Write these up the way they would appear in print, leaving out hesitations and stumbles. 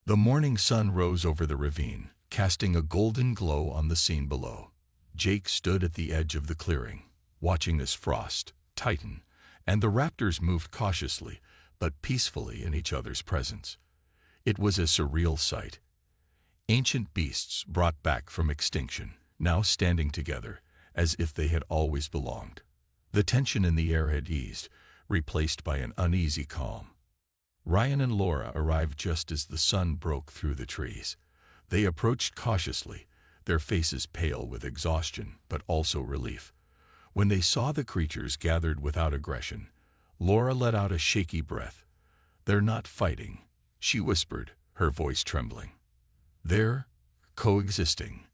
The morning sun rose over the ravine, casting a golden glow on the scene below. Jake stood at the edge of the clearing, watching as Frost, Titan, and the raptors moved cautiously but peacefully in each other's presence. It was a surreal sight. Ancient beasts brought back from extinction, now standing together, as if they had always belonged. The tension in the air had eased, replaced by an uneasy calm. Ryan and Laura arrived just as the sun broke through the trees. They approached cautiously, their faces pale with exhaustion but also relief. When they saw the creatures gathered without aggression, Laura let out a shaky breath. "They're not fighting," she whispered, her voice trembling. "They're coexisting."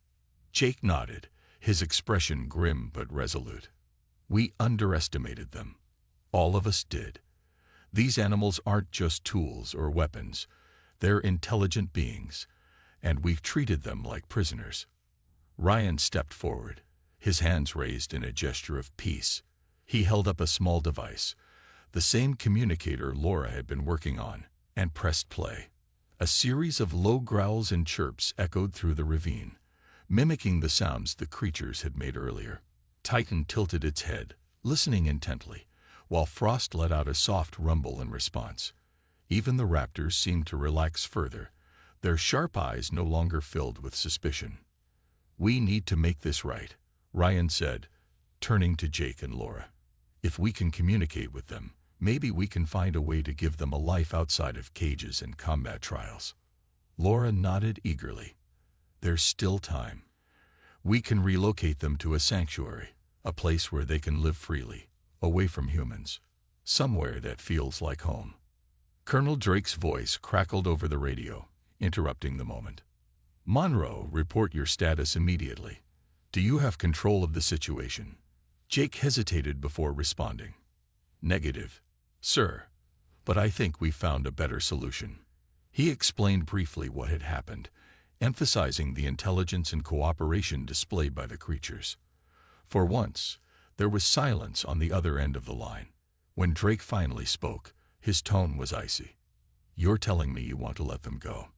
Jake nodded, his expression grim but resolute. "We underestimated them. All of us did. These animals aren't just tools or weapons. They're intelligent beings, and we've treated them like prisoners." Ryan stepped forward, his hands raised in a gesture of peace. He held up a small device, the same communicator Laura had been working on, and pressed play. A series of low growls and chirps echoed through the ravine, mimicking the sounds the creatures had made earlier. Titan tilted its head, listening intently, while Frost let out a soft rumble in response. Even the raptors seemed to relax further, their sharp eyes no longer filled with suspicion. "We need to make this right," Ryan said, turning to Jake and Laura. "If we can communicate with them, maybe we can find a way to give them a life outside of cages and combat trials." Laura nodded eagerly. "There's still time. We can relocate them to a sanctuary, a place where they can live freely, away from humans, somewhere that feels like home." Colonel Drake's voice crackled over the radio, interrupting the moment. "Monroe, report your status immediately. Do you have control of the situation?" Jake hesitated before responding. "Negative, sir, but I think we found a better solution." He explained briefly what had happened, emphasizing the intelligence and cooperation displayed by the creatures. For once, there was silence on the other end of the line. When Drake finally spoke, his tone was icy. "You're telling me you want to let them go,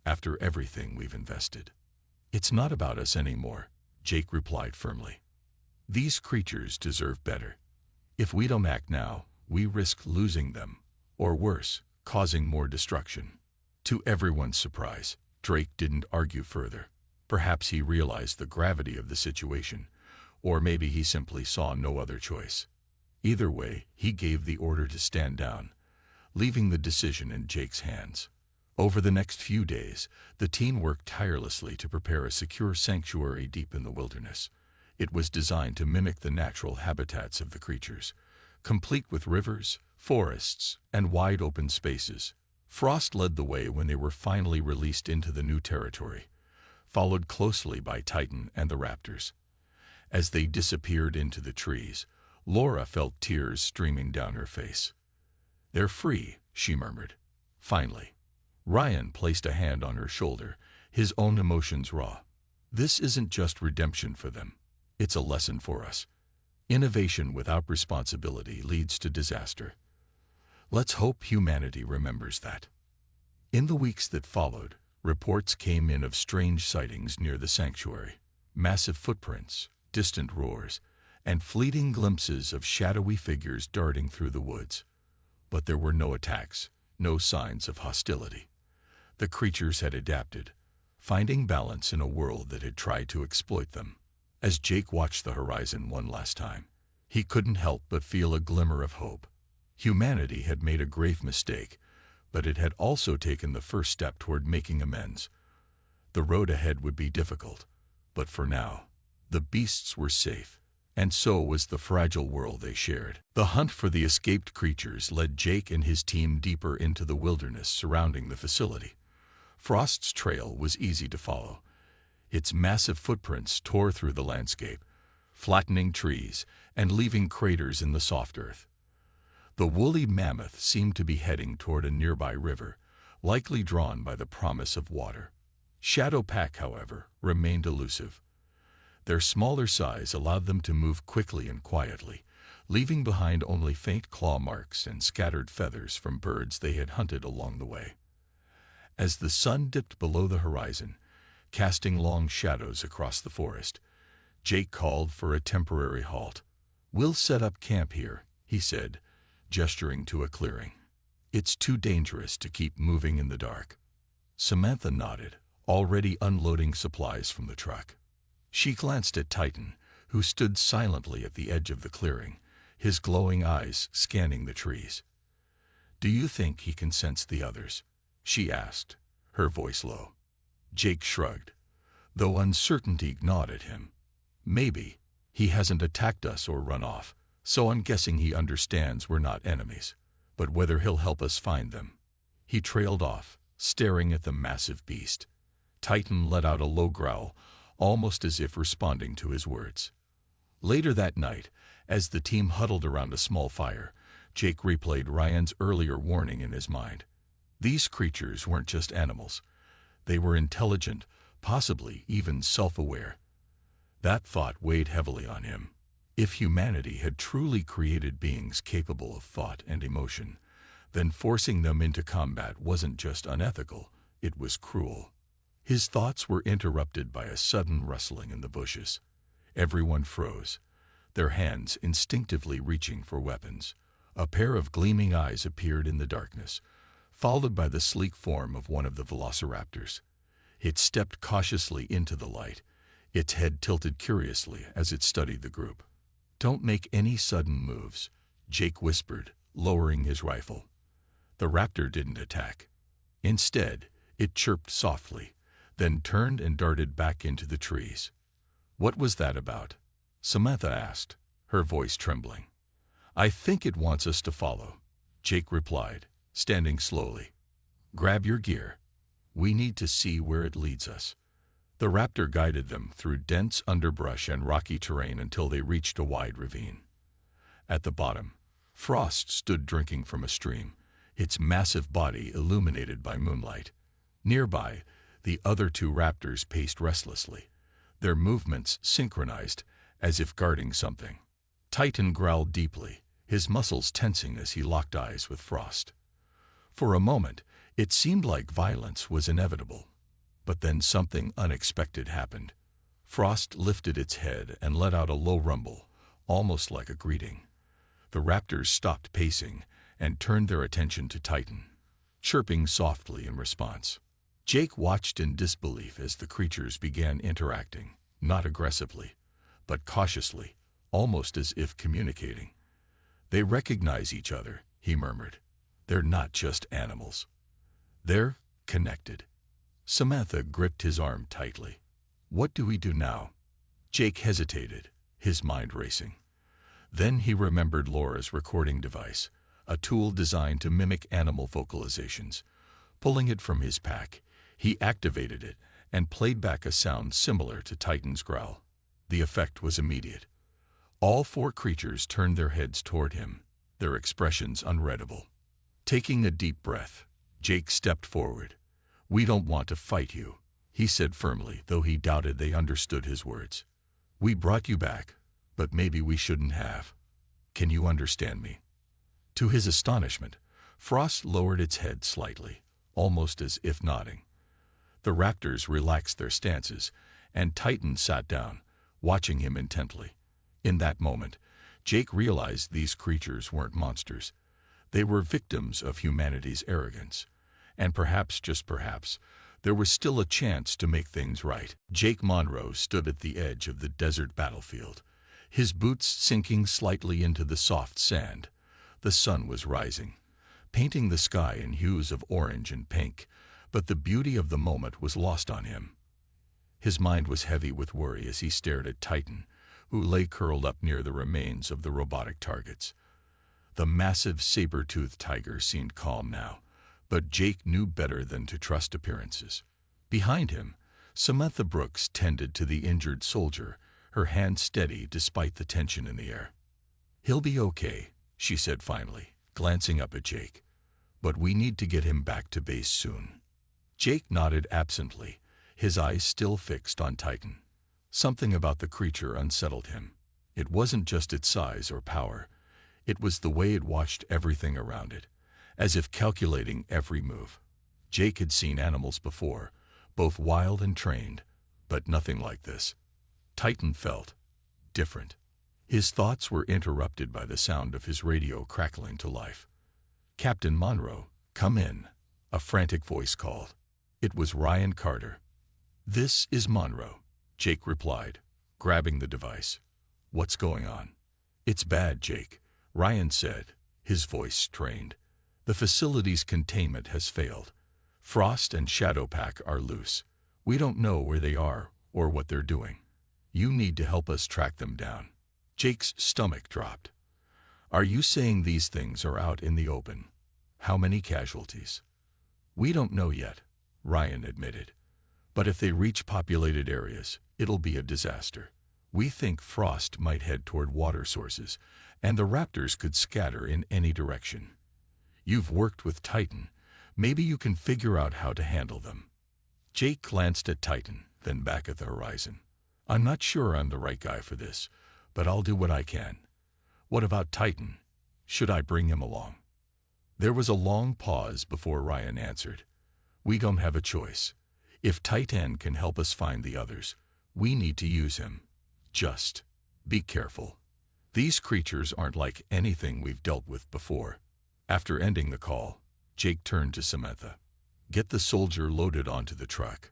after everything we've invested?" "It's not about us anymore," Jake replied firmly. "These creatures deserve better. If we don't act now, we risk losing them, or worse, causing more destruction." To everyone's surprise, Drake didn't argue further. Perhaps he realized the gravity of the situation, or maybe he simply saw no other choice. Either way, he gave the order to stand down, leaving the decision in Jake's hands. Over the next few days, the team worked tirelessly to prepare a secure sanctuary deep in the wilderness. It was designed to mimic the natural habitats of the creatures, complete with rivers, forests, and wide open spaces. Frost led the way when they were finally released into the new territory, followed closely by Titan and the raptors. As they disappeared into the trees, Laura felt tears streaming down her face. "They're free," she murmured. Finally, Ryan placed a hand on her shoulder, his own emotions raw. "This isn't just redemption for them. It's a lesson for us. Innovation without responsibility leads to disaster. Let's hope humanity remembers that." In the weeks that followed, reports came in of strange sightings near the sanctuary. Massive footprints, distant roars, and fleeting glimpses of shadowy figures darting through the woods. But there were no attacks, no signs of hostility. The creatures had adapted, finding balance in a world that had tried to exploit them. As Jake watched the horizon one last time, he couldn't help but feel a glimmer of hope. Humanity had made a grave mistake, but it had also taken the first step toward making amends. The road ahead would be difficult, but for now, the beasts were safe, and so was the fragile world they shared. The hunt for the escaped creatures led Jake and his team deeper into the wilderness surrounding the facility. Frost's trail was easy to follow. Its massive footprints tore through the landscape, flattening trees and leaving craters in the soft earth. The woolly mammoth seemed to be heading toward a nearby river, likely drawn by the promise of water. Shadow Pack, however, remained elusive. Their smaller size allowed them to move quickly and quietly, leaving behind only faint claw marks and scattered feathers from birds they had hunted along the way. As the sun dipped below the horizon, casting long shadows across the forest, Jake called for a temporary halt. "We'll set up camp here," he said, gesturing to a clearing. "It's too dangerous to keep moving in the dark." Samantha nodded, already unloading supplies from the truck. She glanced at Titan, who stood silently at the edge of the clearing, his glowing eyes scanning the trees. "Do you think he can sense the others?" she asked, her voice low. Jake shrugged, though uncertainty gnawed at him. "Maybe. He hasn't attacked us or run off, so I'm guessing he understands we're not enemies. But whether he'll help us find them." He trailed off, staring at the massive beast. Titan let out a low growl, almost as if responding to his words. Later that night, as the team huddled around a small fire, Jake replayed Ryan's earlier warning in his mind. These creatures weren't just animals. They were intelligent, possibly even self-aware. That thought weighed heavily on him. If humanity had truly created beings capable of thought and emotion, then forcing them into combat wasn't just unethical, it was cruel. His thoughts were interrupted by a sudden rustling in the bushes. Everyone froze, their hands instinctively reaching for weapons. A pair of gleaming eyes appeared in the darkness, followed by the sleek form of one of the velociraptors. It stepped cautiously into the light, its head tilted curiously as it studied the group. "Don't make any sudden moves," Jake whispered, lowering his rifle. The raptor didn't attack. Instead, it chirped softly, then turned and darted back into the trees. "What was that about?" Samantha asked, her voice trembling. "I think it wants us to follow," Jake replied, standing slowly. "Grab your gear. We need to see where it leads us." The raptor guided them through dense underbrush and rocky terrain until they reached a wide ravine. At the bottom, Frost stood drinking from a stream, its massive body illuminated by moonlight. Nearby, the other two raptors paced restlessly, their movements synchronized, as if guarding something. Titan growled deeply, his muscles tensing as he locked eyes with Frost. For a moment, it seemed like violence was inevitable. But then something unexpected happened. Frost lifted its head and let out a low rumble, almost like a greeting. The raptors stopped pacing and turned their attention to Titan, chirping softly in response. Jake watched in disbelief as the creatures began interacting, not aggressively, but cautiously, almost as if communicating. "They recognize each other," he murmured. "They're not just animals. They're connected." Samantha gripped his arm tightly. "What do we do now?" Jake hesitated, his mind racing. Then he remembered Laura's recording device, a tool designed to mimic animal vocalizations. Pulling it from his pack, he activated it and played back a sound similar to Titan's growl. The effect was immediate. All four creatures turned their heads toward him, their expressions unreadable. Taking a deep breath, Jake stepped forward. "We don't want to fight you," he said firmly, though he doubted they understood his words. "We brought you back, but maybe we shouldn't have. Can you understand me?" To his astonishment, Frost lowered its head slightly, almost as if nodding. The raptors relaxed their stances, and Titan sat down, watching him intently. In that moment, Jake realized these creatures weren't monsters. They were victims of humanity's arrogance. And perhaps, just perhaps, there was still a chance to make things right. Jake Monroe stood at the edge of the desert battlefield, his boots sinking slightly into the soft sand. The sun was rising, painting the sky in hues of orange and pink, but the beauty of the moment was lost on him. His mind was heavy with worry as he stared at Titan, who lay curled up near the remains of the robotic targets. The massive saber-toothed tiger seemed calm now, but Jake knew better than to trust appearances. Behind him, Samantha Brooks tended to the injured soldier, her hand steady despite the tension in the air. "He'll be okay," she said finally, glancing up at Jake. "But we need to get him back to base soon." Jake nodded absently, his eyes still fixed on Titan. Something about the creature unsettled him. It wasn't just its size or power. It was the way it watched everything around it, as if calculating every move. Jake had seen animals before, both wild and trained, but nothing like this. Titan felt different. His thoughts were interrupted by the sound of his radio crackling to life. "Captain Monroe, come in," a frantic voice called. It was Ryan Carter. "This is Monroe," Jake replied, grabbing the device. "What's going on?" "It's bad, Jake," Ryan said, his voice strained. "The facility's containment has failed. Frost and Shadowpack are loose. We don't know where they are or what they're doing. You need to help us track them down." Jake's stomach dropped. "Are you saying these things are out in the open? How many casualties?" "We don't know yet," Ryan admitted. "But if they reach populated areas, it'll be a disaster. We think Frost might head toward water sources, and the raptors could scatter in any direction. You've worked with Titan. Maybe you can figure out how to handle them." Jake glanced at Titan, then back at the horizon. "I'm not sure I'm the right guy for this, but I'll do what I can. What about Titan? Should I bring him along?" There was a long pause before Ryan answered. "We don't have a choice. If Titan can help us find the others, we need to use him. Just be careful. These creatures aren't like anything we've dealt with before." After ending the call, Jake turned to Samantha. "Get the soldier loaded onto the truck.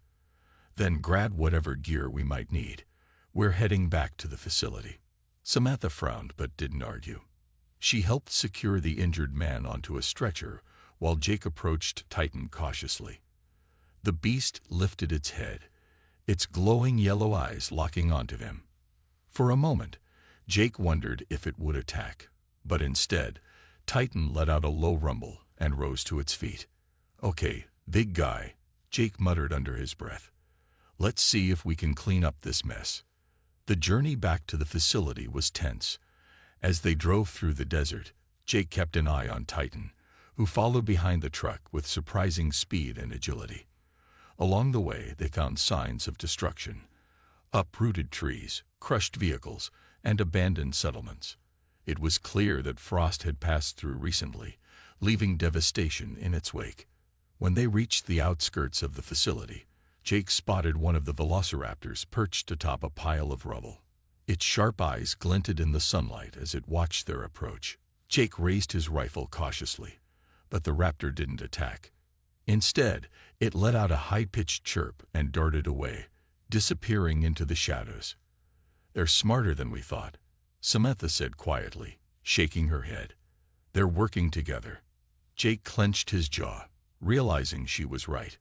Then grab whatever gear we might need. We're heading back to the facility." Samantha frowned but didn't argue. She helped secure the injured man onto a stretcher while Jake approached Titan cautiously. The beast lifted its head, its glowing yellow eyes locking onto him. For a moment, Jake wondered if it would attack, but instead, Titan let out a low rumble and rose to its feet. "Okay, big guy," Jake muttered under his breath. "Let's see if we can clean up this mess." The journey back to the facility was tense. As they drove through the desert, Jake kept an eye on Titan, who followed behind the truck with surprising speed and agility. Along the way, they found signs of destruction: uprooted trees, crushed vehicles, and abandoned settlements. It was clear that Frost had passed through recently, leaving devastation in its wake. When they reached the outskirts of the facility, Jake spotted one of the velociraptors perched atop a pile of rubble. Its sharp eyes glinted in the sunlight as it watched their approach. Jake raised his rifle cautiously, but the raptor didn't attack. Instead, it let out a high-pitched chirp and darted away, disappearing into the shadows. "They're smarter than we thought," Samantha said quietly, shaking her head. "They're working together." Jake clenched his jaw, realizing she was right.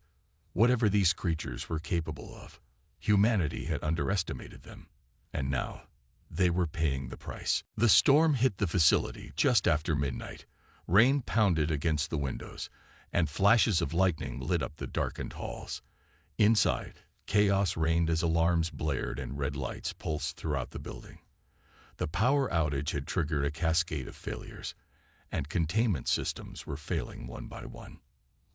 Whatever these creatures were capable of, humanity had underestimated them, and now they were paying the price. The storm hit the facility just after midnight. Rain pounded against the windows, and flashes of lightning lit up the darkened halls. Inside, chaos reigned as alarms blared and red lights pulsed throughout the building. The power outage had triggered a cascade of failures, and containment systems were failing one by one.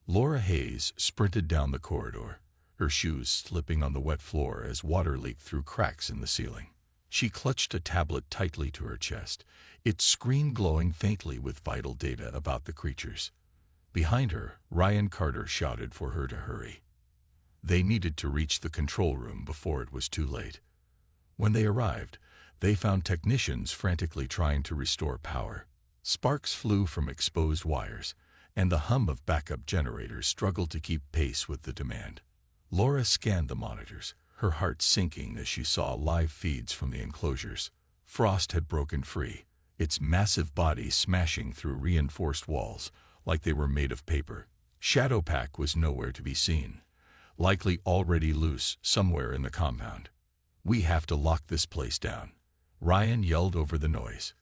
Laura Hayes sprinted down the corridor, her shoes slipping on the wet floor as water leaked through cracks in the ceiling. She clutched a tablet tightly to her chest, its screen glowing faintly with vital data about the creatures. Behind her, Ryan Carter shouted for her to hurry. They needed to reach the control room before it was too late. When they arrived, they found technicians frantically trying to restore power. Sparks flew from exposed wires, and the hum of backup generators struggled to keep pace with the demand. Laura scanned the monitors, her heart sinking as she saw live feeds from the enclosures. Frost had broken free, its massive body smashing through reinforced walls like they were made of paper. Shadowpack was nowhere to be seen, likely already loose somewhere in the compound. "We have to lock this place down," Ryan yelled over the noise.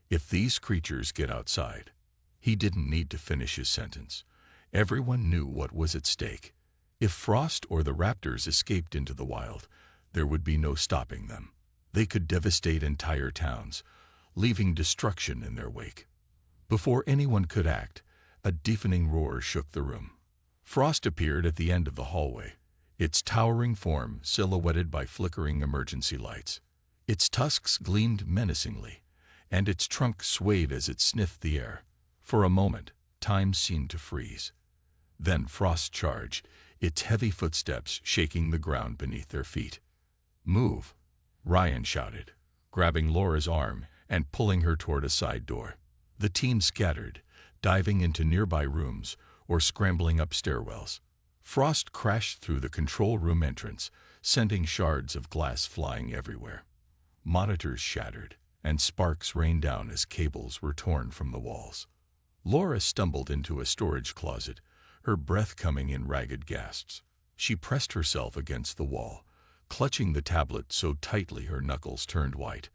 "If these creatures get outside..." He didn't need to finish his sentence. Everyone knew what was at stake. If Frost or the raptors escaped into the wild, there would be no stopping them. They could devastate entire towns, leaving destruction in their wake. Before anyone could act, a deafening roar shook the room. Frost appeared at the end of the hallway, its towering form silhouetted by flickering emergency lights. Its tusks gleamed menacingly, and its trunk swayed as it sniffed the air. For a moment, time seemed to freeze. Then Frost charged, its heavy footsteps shaking the ground beneath their feet. "Move!" Ryan shouted, grabbing Laura's arm and pulling her toward a side door. The team scattered, diving into nearby rooms or scrambling up stairwells. Frost crashed through the control room entrance, sending shards of glass flying everywhere. Monitors shattered, and sparks rained down as cables were torn from the walls. Laura stumbled into a storage closet, her breath coming in ragged gasps. She pressed herself against the wall, clutching the tablet so tightly her knuckles turned white.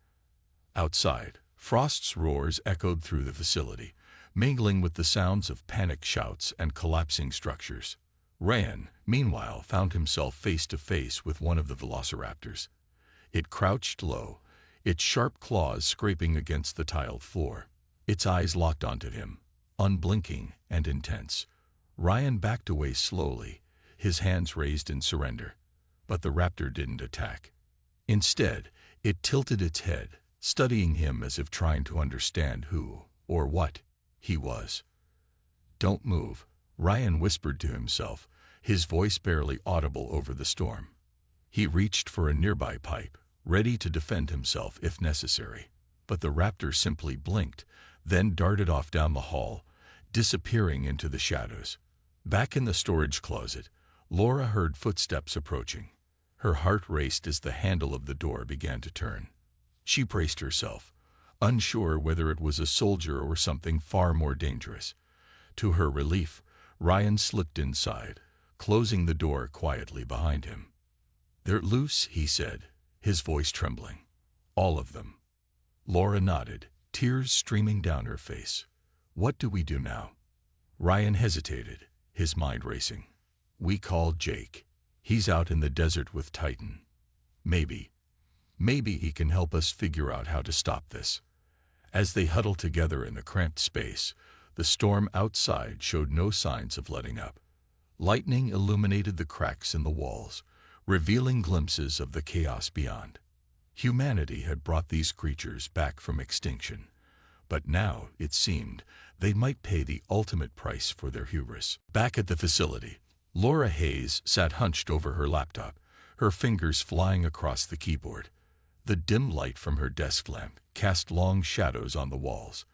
Outside, Frost's roars echoed through the facility, mingling with the sounds of panicked shouts and collapsing structures. Ryan, meanwhile, found himself face to face with one of the velociraptors. It crouched low, its sharp claws scraping against the tiled floor. Its eyes locked onto him, unblinking and intense. Ryan backed away slowly, his hands raised in surrender. But the raptor didn't attack. Instead, it tilted its head, studying him as if trying to understand who, or what, he was. "Don't move," Ryan whispered to himself, his voice barely audible over the storm. He reached for a nearby pipe, ready to defend himself if necessary. But the raptor simply blinked, then darted off down the hall, disappearing into the shadows. Back in the storage closet, Laura heard footsteps approaching. Her heart raced as the handle of the door began to turn. She braced herself, unsure whether it was a soldier or something far more dangerous. To her relief, Ryan slipped inside, closing the door quietly behind him. "They're loose," he said, his voice trembling. "All of them." Laura nodded, tears streaming down her face. "What do we do now?" Ryan hesitated, his mind racing. "We call Jake. He's out in the desert with Titan. Maybe he can help us figure out how to stop this." As they huddled together in the cramped space, the storm outside showed no signs of letting up. Lightning illuminated the cracks in the walls, revealing glimpses of the chaos beyond. Humanity had brought these creatures back from extinction, but now, it seemed, they might pay the ultimate price for their hubris. Back at the facility, Laura Hayes sat hunched over her laptop, her fingers flying across the keyboard. The dim light from her desk lamp cast long shadows on the walls,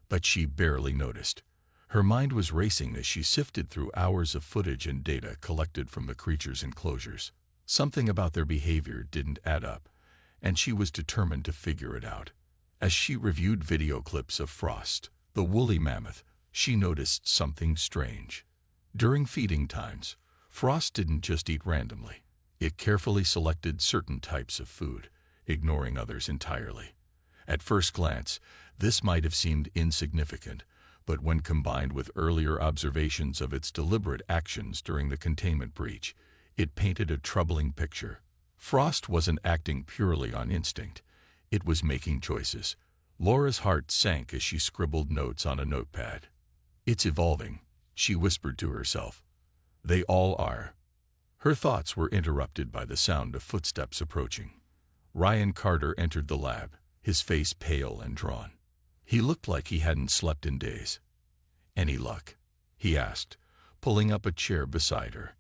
but she barely noticed. Her mind was racing as she sifted through hours of footage and data collected from the creatures' enclosures. Something about their behavior didn't add up, and she was determined to figure it out. As she reviewed video clips of Frost, the woolly mammoth, she noticed something strange. During feeding times, Frost didn't just eat randomly. It carefully selected certain types of food, ignoring others entirely. At first glance, this might have seemed insignificant, but when combined with earlier observations of its deliberate actions during the containment breach, it painted a troubling picture. Frost wasn't acting purely on instinct. It was making choices. Laura's heart sank as she scribbled notes on a notepad. "It's evolving," she whispered to herself. "They all are." Her thoughts were interrupted by the sound of footsteps approaching. Ryan Carter entered the lab, his face pale and drawn. He looked like he hadn't slept in days. "Any luck?" he asked, pulling up a chair beside her.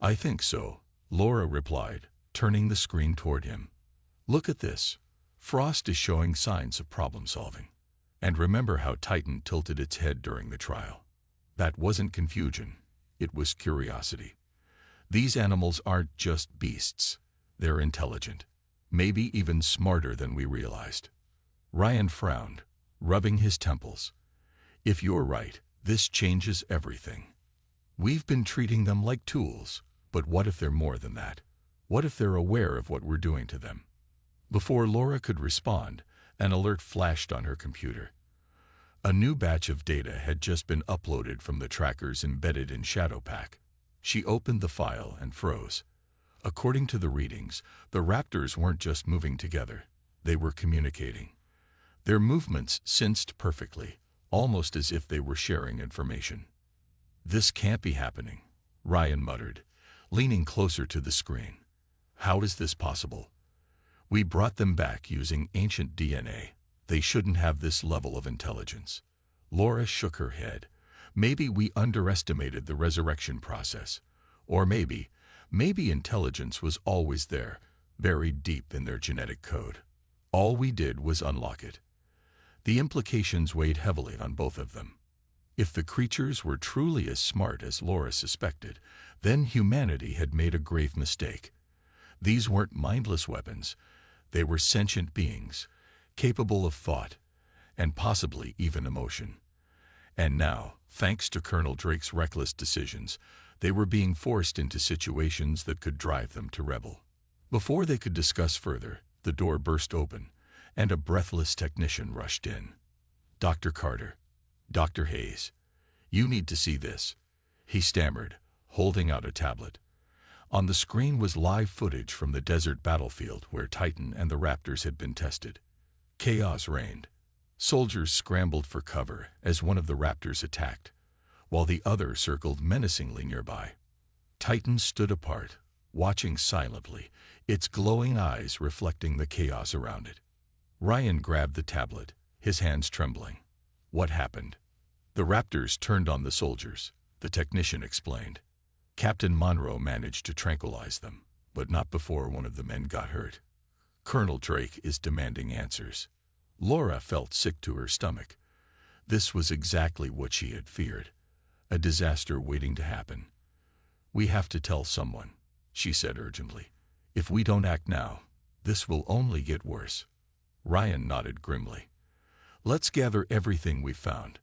"I think so," Laura replied, turning the screen toward him. "Look at this. Frost is showing signs of problem solving. And remember how Titan tilted its head during the trial? That wasn't confusion. It was curiosity. These animals aren't just beasts. They're intelligent. Maybe even smarter than we realized." Ryan frowned, rubbing his temples. "If you're right, this changes everything. We've been treating them like tools, but what if they're more than that? What if they're aware of what we're doing to them?" Before Laura could respond, an alert flashed on her computer. A new batch of data had just been uploaded from the trackers embedded in Shadowpack. She opened the file and froze. According to the readings, the raptors weren't just moving together. They were communicating. Their movements synced perfectly, almost as if they were sharing information. "This can't be happening," Ryan muttered, leaning closer to the screen. "How is this possible? We brought them back using ancient DNA. They shouldn't have this level of intelligence." Laura shook her head, Maybe we underestimated the resurrection process. Or maybe intelligence was always there, buried deep in their genetic code. All we did was unlock it. The implications weighed heavily on both of them. If the creatures were truly as smart as Laura suspected, then humanity had made a grave mistake. These weren't mindless weapons. They were sentient beings, capable of thought, and possibly even emotion. And now, thanks to Colonel Drake's reckless decisions, they were being forced into situations that could drive them to rebel. Before they could discuss further, the door burst open, and a breathless technician rushed in. "Dr. Carter, Dr. Hayes, you need to see this," he stammered, holding out a tablet. On the screen was live footage from the desert battlefield where Titan and the Raptors had been tested. Chaos reigned. Soldiers scrambled for cover as one of the Raptors attacked, while the other circled menacingly nearby. Titan stood apart, watching silently, its glowing eyes reflecting the chaos around it. Ryan grabbed the tablet, his hands trembling. "What happened?" "The Raptors turned on the soldiers," the technician explained. "Captain Monroe managed to tranquilize them, but not before one of the men got hurt. Colonel Drake is demanding answers." Laura felt sick to her stomach. This was exactly what she had feared, a disaster waiting to happen. "We have to tell someone," she said urgently. "If we don't act now, this will only get worse." Ryan nodded grimly. "Let's gather everything we've found,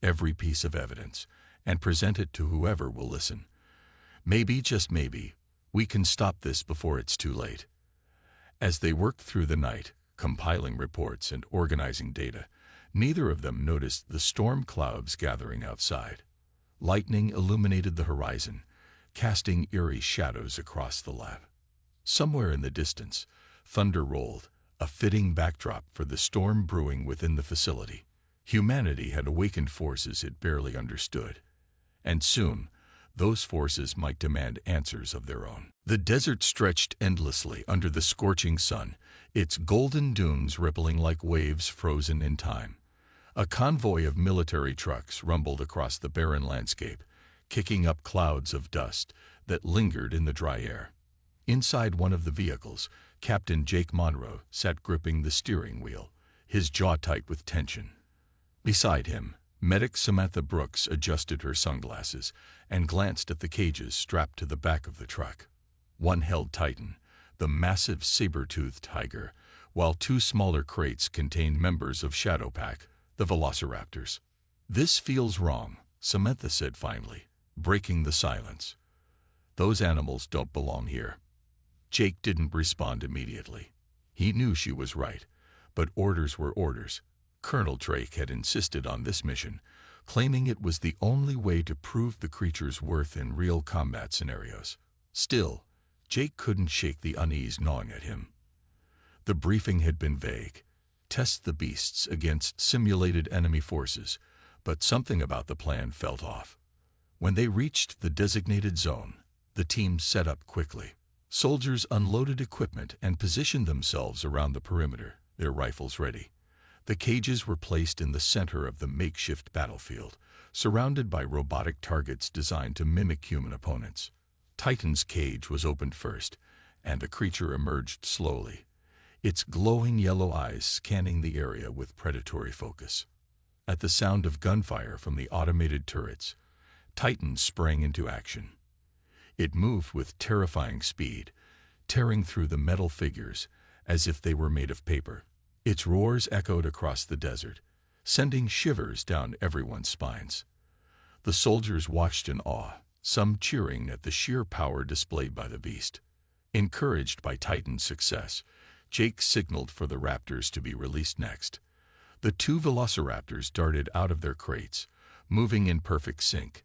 every piece of evidence, and present it to whoever will listen. Maybe, just maybe, we can stop this before it's too late." As they worked through the night, compiling reports and organizing data, neither of them noticed the storm clouds gathering outside. Lightning illuminated the horizon, casting eerie shadows across the lab. Somewhere in the distance, thunder rolled, a fitting backdrop for the storm brewing within the facility. Humanity had awakened forces it barely understood, and soon, those forces might demand answers of their own. The desert stretched endlessly under the scorching sun, its golden dunes rippling like waves frozen in time. A convoy of military trucks rumbled across the barren landscape, kicking up clouds of dust that lingered in the dry air. Inside one of the vehicles, Captain Jake Monroe sat gripping the steering wheel, his jaw tight with tension. Beside him, Medic Samantha Brooks adjusted her sunglasses and glanced at the cages strapped to the back of the truck. One held Titan, the massive saber-toothed tiger, while two smaller crates contained members of Shadow Pack, the velociraptors. "This feels wrong," Samantha said finally, breaking the silence. "Those animals don't belong here." Jake didn't respond immediately. He knew she was right, but orders were orders. Colonel Drake had insisted on this mission, claiming it was the only way to prove the creature's worth in real combat scenarios. Still, Jake couldn't shake the unease gnawing at him. The briefing had been vague. Test the beasts against simulated enemy forces, but something about the plan felt off. When they reached the designated zone, the team set up quickly. Soldiers unloaded equipment and positioned themselves around the perimeter, their rifles ready. The cages were placed in the center of the makeshift battlefield, surrounded by robotic targets designed to mimic human opponents. Titan's cage was opened first, and the creature emerged slowly, its glowing yellow eyes scanning the area with predatory focus. At the sound of gunfire from the automated turrets, Titan sprang into action. It moved with terrifying speed, tearing through the metal figures as if they were made of paper. Its roars echoed across the desert, sending shivers down everyone's spines. The soldiers watched in awe, some cheering at the sheer power displayed by the beast. Encouraged by Titan's success, Jake signaled for the raptors to be released next. The two velociraptors darted out of their crates, moving in perfect sync.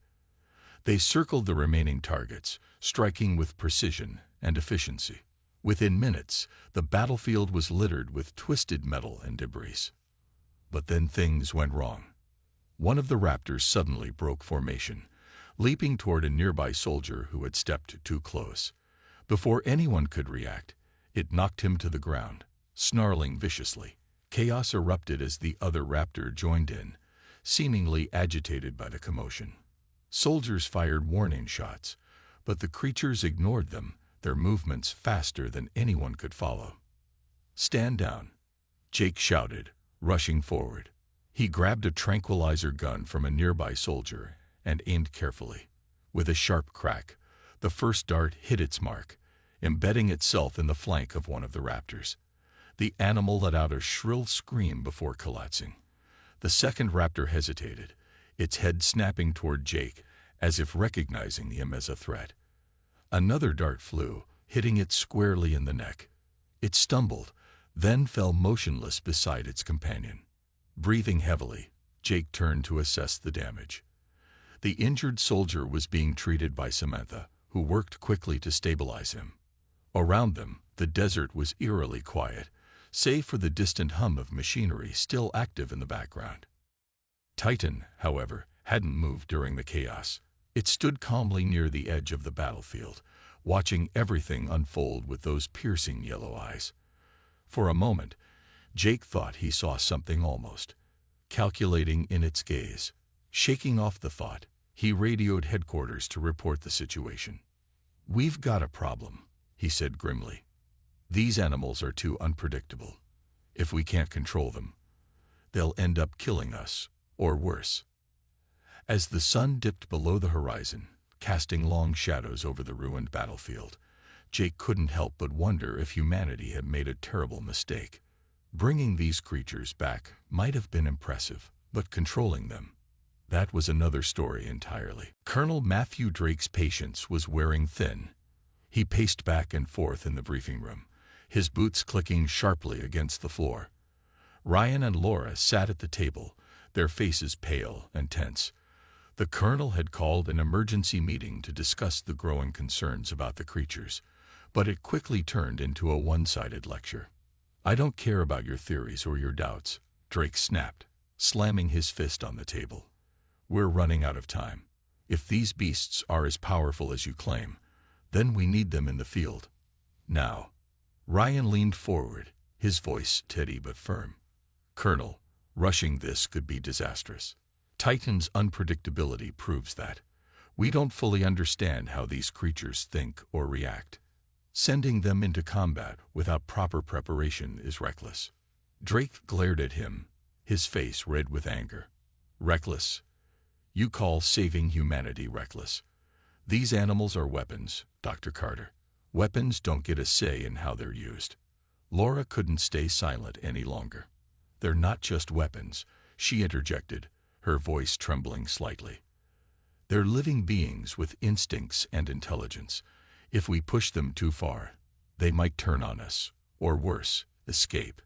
They circled the remaining targets, striking with precision and efficiency. Within minutes, the battlefield was littered with twisted metal and debris. But then things went wrong. One of the raptors suddenly broke formation, leaping toward a nearby soldier who had stepped too close. Before anyone could react, it knocked him to the ground, snarling viciously. Chaos erupted as the other raptor joined in, seemingly agitated by the commotion. Soldiers fired warning shots, but the creatures ignored them, their movements faster than anyone could follow. "Stand down," Jake shouted, rushing forward. He grabbed a tranquilizer gun from a nearby soldier and aimed carefully. With a sharp crack, the first dart hit its mark, embedding itself in the flank of one of the raptors. The animal let out a shrill scream before collapsing. The second raptor hesitated, its head snapping toward Jake, as if recognizing him as a threat. Another dart flew, hitting it squarely in the neck. It stumbled, then fell motionless beside its companion. Breathing heavily, Jake turned to assess the damage. The injured soldier was being treated by Samantha, who worked quickly to stabilize him. Around them, the desert was eerily quiet, save for the distant hum of machinery still active in the background. Titan, however, hadn't moved during the chaos. It stood calmly near the edge of the battlefield, watching everything unfold with those piercing yellow eyes. For a moment, Jake thought he saw something almost calculating in its gaze. Shaking off the thought, he radioed headquarters to report the situation. "We've got a problem," he said grimly. "These animals are too unpredictable. If we can't control them, they'll end up killing us, or worse." As the sun dipped below the horizon, casting long shadows over the ruined battlefield, Jake couldn't help but wonder if humanity had made a terrible mistake. Bringing these creatures back might have been impressive, but controlling them, that was another story entirely. Colonel Matthew Drake's patience was wearing thin. He paced back and forth in the briefing room, his boots clicking sharply against the floor. Ryan and Laura sat at the table, their faces pale and tense. The colonel had called an emergency meeting to discuss the growing concerns about the creatures, but it quickly turned into a one-sided lecture. "I don't care about your theories or your doubts," Drake snapped, slamming his fist on the table. "We're running out of time. If these beasts are as powerful as you claim, then we need them in the field. Now." Ryan leaned forward, his voice steady but firm. "Colonel, rushing this could be disastrous. Titan's unpredictability proves that. We don't fully understand how these creatures think or react. Sending them into combat without proper preparation is reckless." Drake glared at him, his face red with anger. "Reckless? You call saving humanity reckless? These animals are weapons, Dr. Carter. Weapons don't get a say in how they're used." Laura couldn't stay silent any longer. "They're not just weapons," she interjected, her voice trembling slightly. "They're living beings with instincts and intelligence. If we push them too far, they might turn on us, or worse, escape."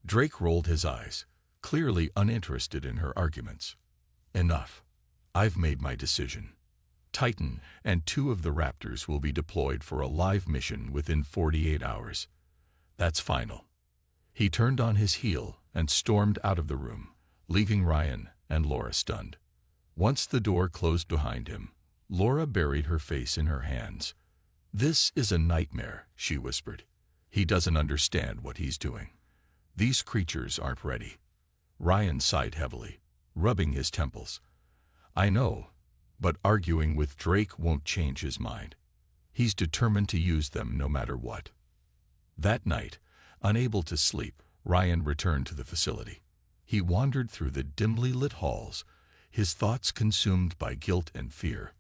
Drake rolled his eyes, clearly uninterested in her arguments. "Enough. I've made my decision. Titan and 2 of the Raptors will be deployed for a live mission within 48 hours. That's final." He turned on his heel and stormed out of the room, leaving Ryan and Laura stunned. Once the door closed behind him, Laura buried her face in her hands. "This is a nightmare," she whispered. "He doesn't understand what he's doing. These creatures aren't ready." Ryan sighed heavily, rubbing his temples. "I know, but arguing with Drake won't change his mind. He's determined to use them no matter what." That night, unable to sleep, Ryan returned to the facility. He wandered through the dimly lit halls, his thoughts consumed by guilt and fear.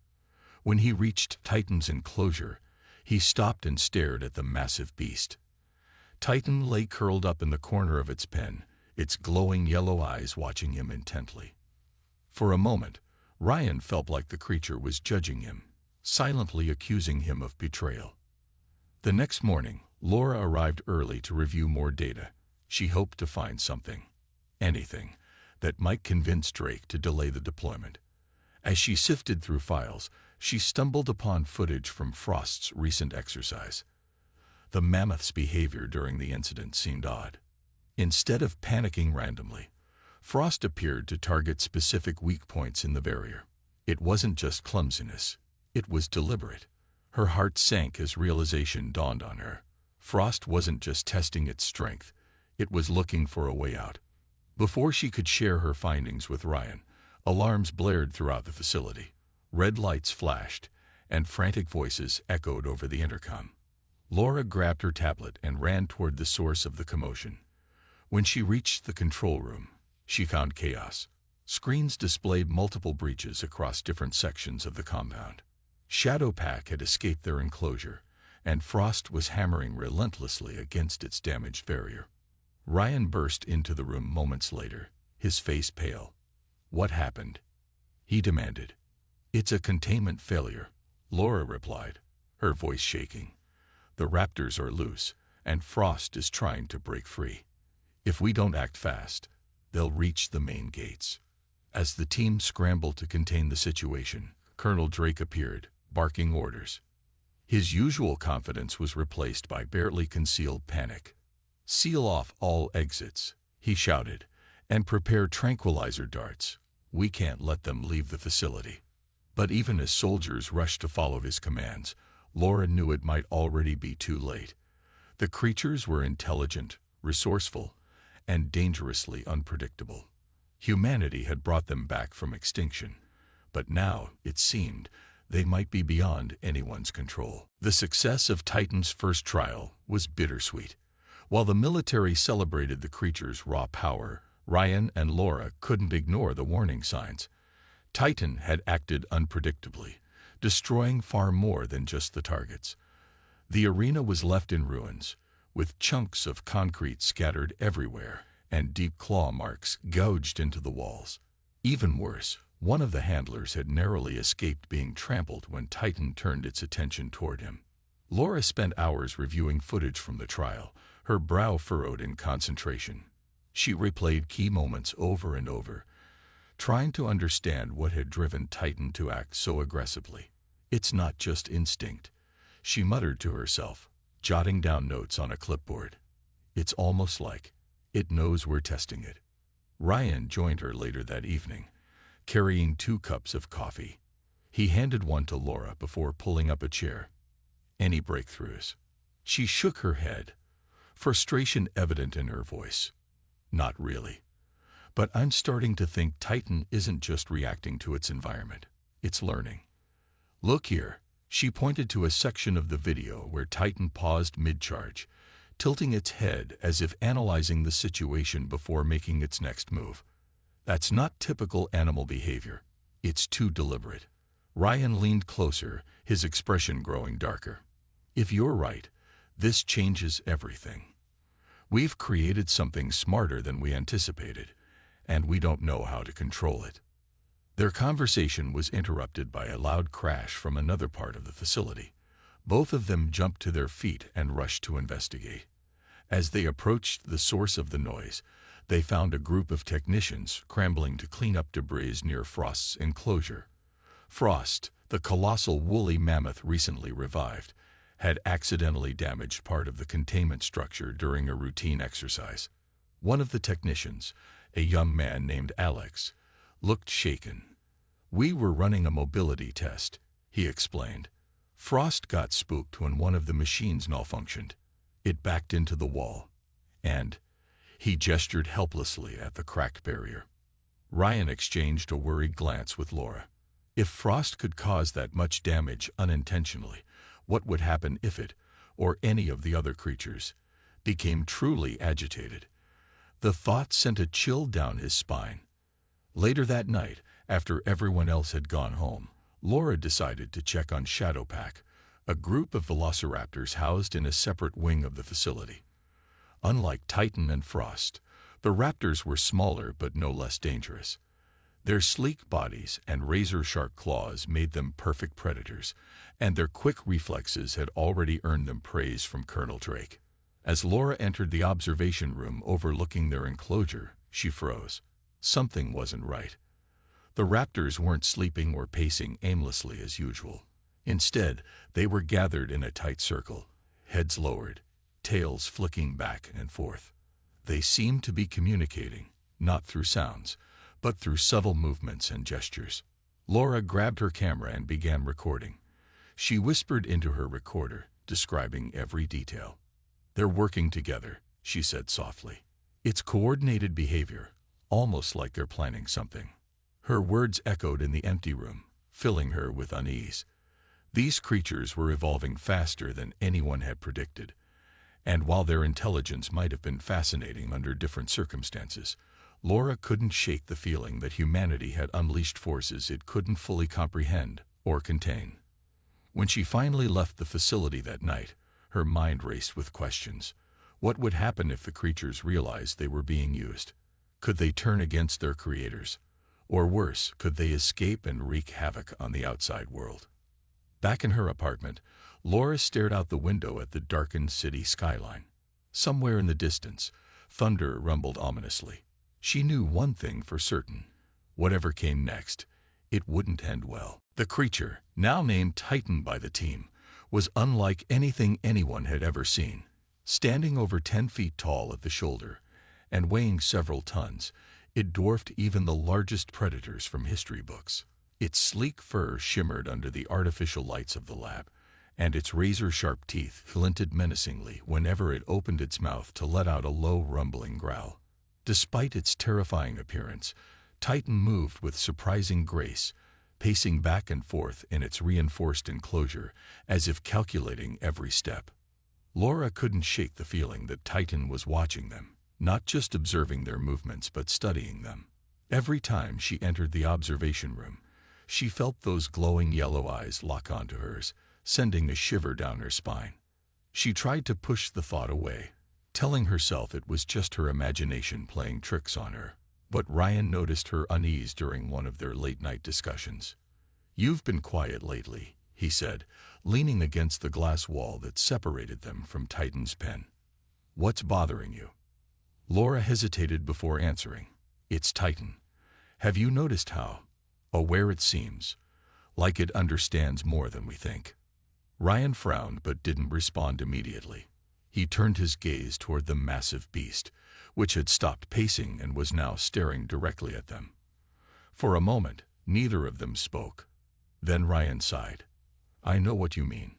When he reached Titan's enclosure, he stopped and stared at the massive beast. Titan lay curled up in the corner of its pen, its glowing yellow eyes watching him intently. For a moment, Ryan felt like the creature was judging him, silently accusing him of betrayal. The next morning, Laura arrived early to review more data. She hoped to find something, anything, that might convince Drake to delay the deployment. As she sifted through files, she stumbled upon footage from Frost's recent exercise. The mammoth's behavior during the incident seemed odd. Instead of panicking randomly, Frost appeared to target specific weak points in the barrier. It wasn't just clumsiness, it was deliberate. Her heart sank as realization dawned on her. Frost wasn't just testing its strength, it was looking for a way out. Before she could share her findings with Ryan, Alarms blared throughout the facility. Red lights flashed, and frantic voices echoed over the intercom. Laura grabbed her tablet and ran toward the source of the commotion. When she reached the control room, she found chaos. Screens displayed multiple breaches across different sections of the compound. Shadowpack had escaped their enclosure, and Frost was hammering relentlessly against its damaged barrier. Ryan burst into the room moments later, his face pale. "What happened?" he demanded. "It's a containment failure," Laura replied, her voice shaking. "The raptors are loose, and Frost is trying to break free. If we don't act fast, they'll reach the main gates." As the team scrambled to contain the situation, Colonel Drake appeared, barking orders. His usual confidence was replaced by barely concealed panic. "Seal off all exits," he shouted, "and prepare tranquilizer darts. We can't let them leave the facility." But even as soldiers rushed to follow his commands, Laura knew it might already be too late. The creatures were intelligent, resourceful, and dangerously unpredictable. Humanity had brought them back from extinction, but now, it seemed, they might be beyond anyone's control. The success of Titan's first trial was bittersweet. While the military celebrated the creature's raw power, Ryan and Laura couldn't ignore the warning signs. Titan had acted unpredictably, destroying far more than just the targets. The arena was left in ruins, with chunks of concrete scattered everywhere and deep claw marks gouged into the walls. Even worse, one of the handlers had narrowly escaped being trampled when Titan turned its attention toward him. Laura spent hours reviewing footage from the trial, her brow furrowed in concentration. She replayed key moments over and over, trying to understand what had driven Titan to act so aggressively. "It's not just instinct," she muttered to herself, jotting down notes on a clipboard. "It's almost like it knows we're testing it." Ryan joined her later that evening, carrying 2 cups of coffee. He handed one to Laura before pulling up a chair. "Any breakthroughs?" She shook her head, frustration evident in her voice. "Not really. But I'm starting to think Titan isn't just reacting to its environment. It's learning. Look here." She pointed to a section of the video where Titan paused mid-charge, tilting its head as if analyzing the situation before making its next move. "That's not typical animal behavior. It's too deliberate." Ryan leaned closer, his expression growing darker. "If you're right, this changes everything. We've created something smarter than we anticipated, and we don't know how to control it." Their conversation was interrupted by a loud crash from another part of the facility. Both of them jumped to their feet and rushed to investigate. As they approached the source of the noise, they found a group of technicians scrambling to clean up debris near Frost's enclosure. Frost, the colossal woolly mammoth recently revived, had accidentally damaged part of the containment structure during a routine exercise. One of the technicians, a young man named Alex, looked shaken. "We were running a mobility test," he explained. "Frost got spooked when one of the machines malfunctioned. It backed into the wall. And," he gestured helplessly at the cracked barrier. Ryan exchanged a worried glance with Laura. If Frost could cause that much damage unintentionally, what would happen if it, or any of the other creatures, became truly agitated? The thought sent a chill down his spine. Later that night, after everyone else had gone home, Laura decided to check on Shadowpack, a group of velociraptors housed in a separate wing of the facility. Unlike Titan and Frost, the raptors were smaller but no less dangerous. Their sleek bodies and razor-sharp claws made them perfect predators, and their quick reflexes had already earned them praise from Colonel Drake. As Laura entered the observation room overlooking their enclosure, she froze. Something wasn't right. The raptors weren't sleeping or pacing aimlessly as usual. Instead, they were gathered in a tight circle, heads lowered, tails flicking back and forth. They seemed to be communicating, not through sounds, but through subtle movements and gestures. Laura grabbed her camera and began recording. She whispered into her recorder, describing every detail. "They're working together," she said softly. "It's coordinated behavior, almost like they're planning something." Her words echoed in the empty room, filling her with unease. These creatures were evolving faster than anyone had predicted, and while their intelligence might have been fascinating under different circumstances, Laura couldn't shake the feeling that humanity had unleashed forces it couldn't fully comprehend or contain. When she finally left the facility that night, her mind raced with questions. What would happen if the creatures realized they were being used? Could they turn against their creators? Or worse, could they escape and wreak havoc on the outside world? Back in her apartment, Laura stared out the window at the darkened city skyline. Somewhere in the distance, thunder rumbled ominously. She knew one thing for certain. Whatever came next, it wouldn't end well. The creature, now named Titan by the team, was unlike anything anyone had ever seen. Standing over 10 feet tall at the shoulder and weighing several tons, it dwarfed even the largest predators from history books. Its sleek fur shimmered under the artificial lights of the lab, and its razor-sharp teeth glinted menacingly whenever it opened its mouth to let out a low rumbling growl. Despite its terrifying appearance, Titan moved with surprising grace, pacing back and forth in its reinforced enclosure as if calculating every step. Laura couldn't shake the feeling that Titan was watching them, not just observing their movements but studying them. Every time she entered the observation room, she felt those glowing yellow eyes lock onto hers, sending a shiver down her spine. She tried to push the thought away, telling herself it was just her imagination playing tricks on her. But Ryan noticed her unease during one of their late-night discussions. "You've been quiet lately," he said, leaning against the glass wall that separated them from Titan's pen. "What's bothering you?" Laura hesitated before answering. "It's Titan. Have you noticed how aware it seems, like it understands more than we think?" Ryan frowned but didn't respond immediately. He turned his gaze toward the massive beast, which had stopped pacing and was now staring directly at them. For a moment, neither of them spoke. Then Ryan sighed. "I know what you mean.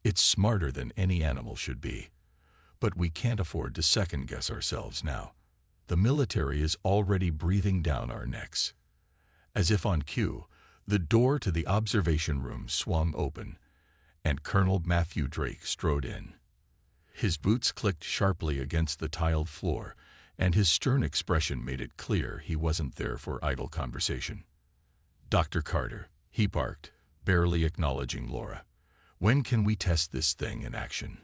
It's smarter than any animal should be. But we can't afford to second-guess ourselves now. The military is already breathing down our necks." As if on cue, the door to the observation room swung open, and Colonel Matthew Drake strode in. His boots clicked sharply against the tiled floor, and his stern expression made it clear he wasn't there for idle conversation. "Dr. Carter," he barked, barely acknowledging Laura. "When can we test this thing in action?"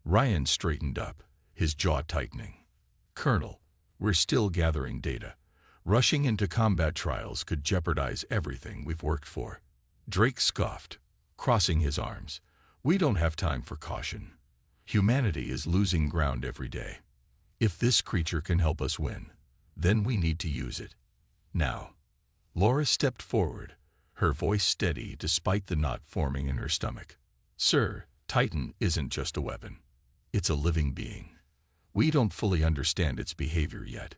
Ryan straightened up, his jaw tightening. "Colonel, we're still gathering data. Rushing into combat trials could jeopardize everything we've worked for." Drake scoffed, crossing his arms. "We don't have time for caution. Humanity is losing ground every day. If this creature can help us win, then we need to use it. Now." Laura stepped forward, her voice steady despite the knot forming in her stomach. "Sir, Titan isn't just a weapon. It's a living being. We don't fully understand its behavior yet.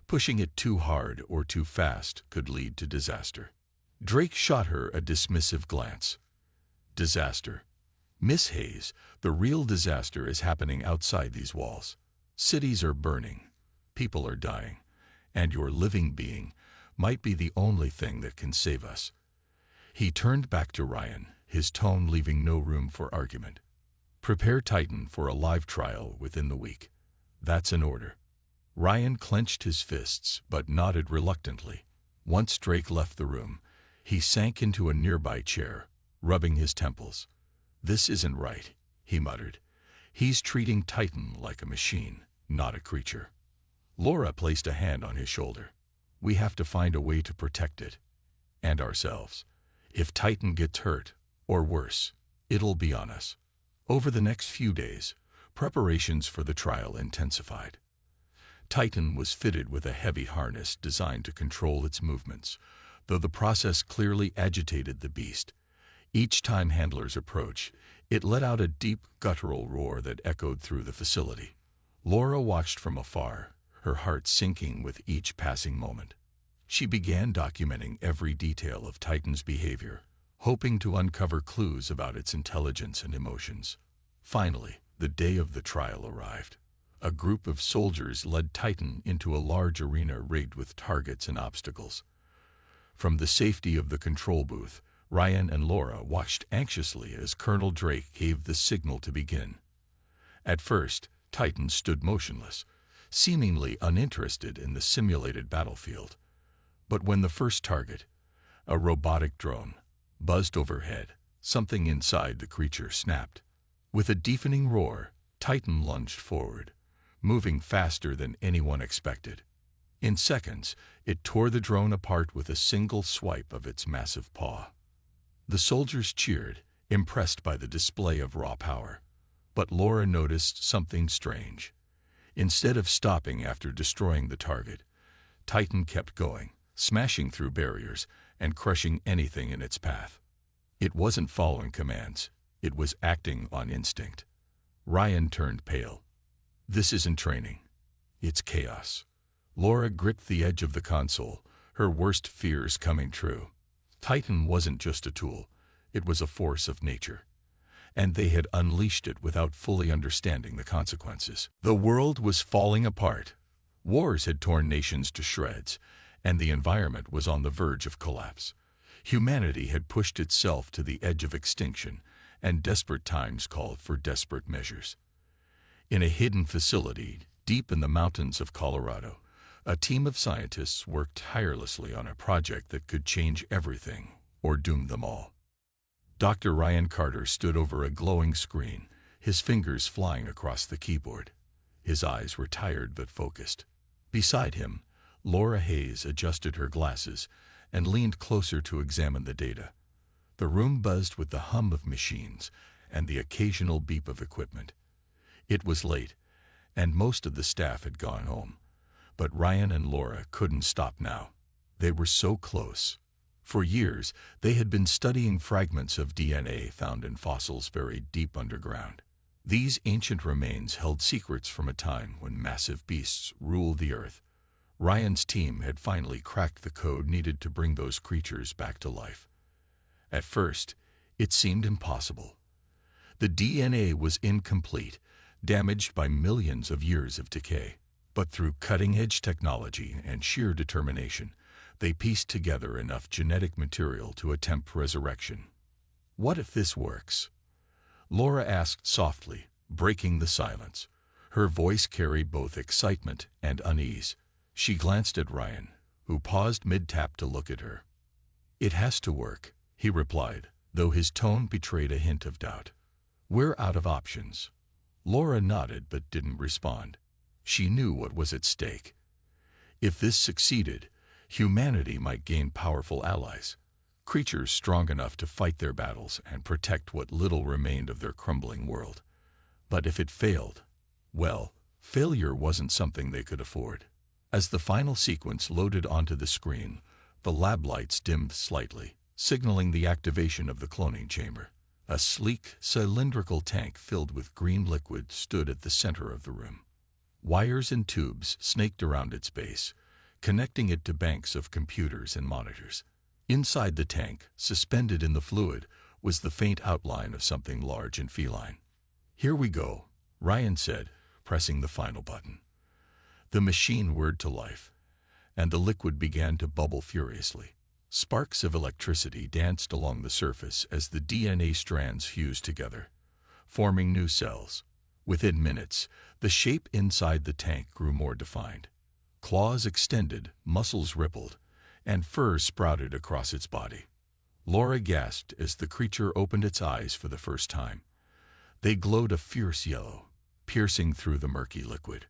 Pushing it too hard or too fast could lead to disaster." Drake shot her a dismissive glance. "Disaster? Miss Hayes, the real disaster is happening outside these walls. Cities are burning, people are dying, and your living being might be the only thing that can save us." He turned back to Ryan, his tone leaving no room for argument. "Prepare Titan for a live trial within the week. That's an order." Ryan clenched his fists but nodded reluctantly. Once Drake left the room, he sank into a nearby chair, rubbing his temples. "This isn't right," he muttered. "He's treating Titan like a machine, not a creature." Laura placed a hand on his shoulder. "We have to find a way to protect it. And ourselves. If Titan gets hurt, or worse, it'll be on us." Over the next few days, preparations for the trial intensified. Titan was fitted with a heavy harness designed to control its movements, though the process clearly agitated the beast. Each time handlers approached, it let out a deep, guttural roar that echoed through the facility. Laura watched from afar, her heart sinking with each passing moment. She began documenting every detail of Titan's behavior, hoping to uncover clues about its intelligence and emotions. Finally, the day of the trial arrived. A group of soldiers led Titan into a large arena rigged with targets and obstacles. From the safety of the control booth, Ryan and Laura watched anxiously as Colonel Drake gave the signal to begin. At first, Titan stood motionless, seemingly uninterested in the simulated battlefield. But when the first target, a robotic drone, buzzed overhead, something inside the creature snapped. With a deafening roar, Titan lunged forward, moving faster than anyone expected. In seconds, it tore the drone apart with a single swipe of its massive paw. The soldiers cheered, impressed by the display of raw power. But Laura noticed something strange. Instead of stopping after destroying the target, Titan kept going, smashing through barriers and crushing anything in its path. It wasn't following commands, it was acting on instinct. Ryan turned pale. This isn't training. It's chaos. Laura gripped the edge of the console, her worst fears coming true. Titan wasn't just a tool, it was a force of nature. And they had unleashed it without fully understanding the consequences. The world was falling apart. Wars had torn nations to shreds, and the environment was on the verge of collapse. Humanity had pushed itself to the edge of extinction, and desperate times called for desperate measures. In a hidden facility deep in the mountains of Colorado, a team of scientists worked tirelessly on a project that could change everything or doom them all. Dr. Ryan Carter stood over a glowing screen, his fingers flying across the keyboard. His eyes were tired but focused. Beside him, Laura Hayes adjusted her glasses and leaned closer to examine the data. The room buzzed with the hum of machines and the occasional beep of equipment. It was late, and most of the staff had gone home. But Ryan and Laura couldn't stop now. They were so close. For years, they had been studying fragments of DNA found in fossils buried deep underground. These ancient remains held secrets from a time when massive beasts ruled the earth. Ryan's team had finally cracked the code needed to bring those creatures back to life. At first, it seemed impossible. The DNA was incomplete, damaged by millions of years of decay. But through cutting-edge technology and sheer determination, they pieced together enough genetic material to attempt resurrection. What if this works? Laura asked softly, breaking the silence. Her voice carried both excitement and unease. She glanced at Ryan, who paused mid-tap to look at her. It has to work, he replied, though his tone betrayed a hint of doubt. We're out of options. Laura nodded but didn't respond. She knew what was at stake. If this succeeded, humanity might gain powerful allies, creatures strong enough to fight their battles and protect what little remained of their crumbling world. But if it failed, well, failure wasn't something they could afford. As the final sequence loaded onto the screen, the lab lights dimmed slightly, signaling the activation of the cloning chamber. A sleek, cylindrical tank filled with green liquid stood at the center of the room. Wires and tubes snaked around its base, connecting it to banks of computers and monitors. Inside the tank, suspended in the fluid, was the faint outline of something large and feline. Here we go, Ryan said, pressing the final button. The machine whirred to life, and the liquid began to bubble furiously. Sparks of electricity danced along the surface as the DNA strands fused together, forming new cells. Within minutes, the shape inside the tank grew more defined. Claws extended, muscles rippled, and fur sprouted across its body. Laura gasped as the creature opened its eyes for the first time. They glowed a fierce yellow, piercing through the murky liquid.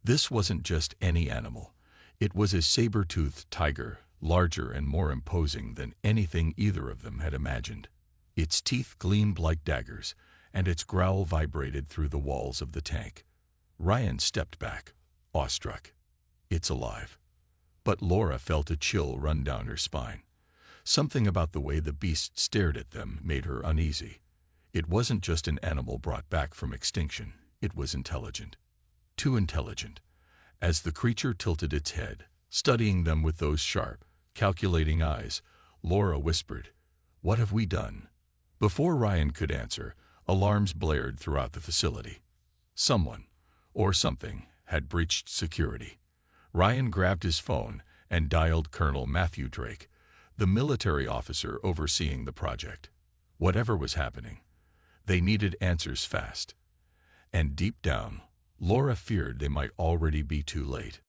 This wasn't just any animal. It was a saber-toothed tiger, larger and more imposing than anything either of them had imagined. Its teeth gleamed like daggers, and its growl vibrated through the walls of the tank. Ryan stepped back, awestruck. It's alive. But Laura felt a chill run down her spine. Something about the way the beast stared at them made her uneasy. It wasn't just an animal brought back from extinction. It was intelligent. Too intelligent. As the creature tilted its head, studying them with those sharp, calculating eyes, Laura whispered, "What have we done?" Before Ryan could answer, alarms blared throughout the facility. Someone, or something, had breached security. Ryan grabbed his phone and dialed Colonel Matthew Drake, the military officer overseeing the project. Whatever was happening, they needed answers fast. And deep down, Laura feared they might already be too late.